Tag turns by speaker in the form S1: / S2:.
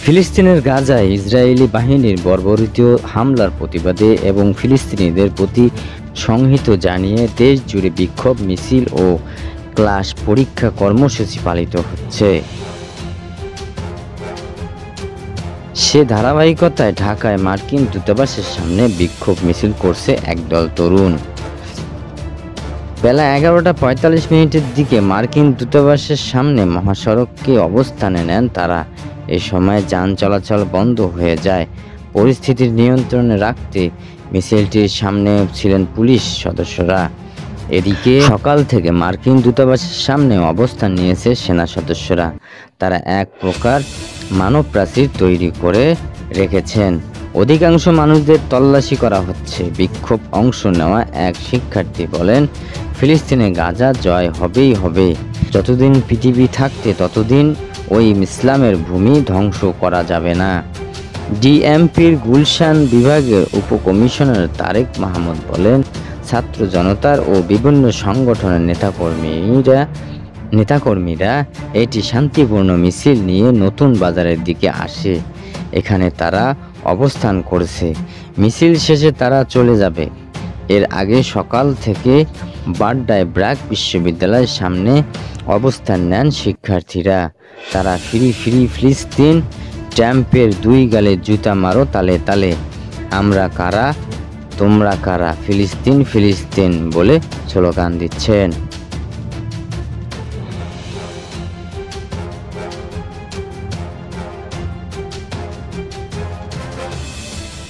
S1: ফিলিস্তিনের গাজায় ইসরায়েলি বাহিনীর বর্বরিত হামলার প্রতিবাদে এবং ফিলিস্তিনিদের প্রতি সংহতি জানিয়ে দেশ জুড়ে বিক্ষোভ মিছিল ও ক্লাস পরীক্ষা কর্মসূচি পালিত হচ্ছে। সে ধারাবাহিকতায় ঢাকায় মার্কিন দূতাবাসের সামনে বিক্ষোভ মিছিল করছে একদল তরুণ। বেলা 11:45 দিকে মার্কিন দূতাবাসের সামনে মহাসড়কে অবস্থানে নেন তারা। এ সময় যান চলাচল বন্ধ হয়ে যায়। পরিস্থিতির নিয়ন্ত্রণে রাখতে মিছিলটির সামনে ছিলেন পুলিশ সদস্যরা। এদিকে সকাল থেকে মার্কিন দূতাবাসের সামনে অবস্থান নিয়েছে সেনা সদস্যরা। তারা এক প্রকার মানব প্রাচীর তৈরি করে রেখেছেন। অধিকাংশ মানুষদের তল্লাশি করা হচ্ছে। বিক্ষোভ অংশ নেওয়া এক শিক্ষার্থী বলেন, ফিলিস্তিনে গাজা জয় হবেই হবে। যতদিন পৃথিবী থাকতে ততদিন ওই ইসলামের ভূমি ধ্বংস করা যাবে না। ডিএমপির গুলশান বিভাগের উপকমিশনার তারেক মাহমুদ বলেন, ছাত্র জনতার ও বিভিন্ন সংগঠনের নেতাকর্মীরা এটি শান্তিপূর্ণ মিছিল নিয়ে নতুন বাজারের দিকে আসে। এখানে তারা অবস্থান করছে। মিছিল শেষে তারা চলে যাবে। এর আগে সকাল থেকে বাড্ডায় ব্র্যাক বিশ্ববিদ্যালয়ের সামনে অবস্থান নেন শিক্ষার্থীরা। তারা ফ্রি ফ্রি ফিলিস্তিন, ট্রাম্পের দুই গালে জুতা মারো তালে তালে, আমরা কারা তোমরা কারা, ফিলিস্তিন ফিলিস্তিন বলে স্লোগান দিচ্ছেন।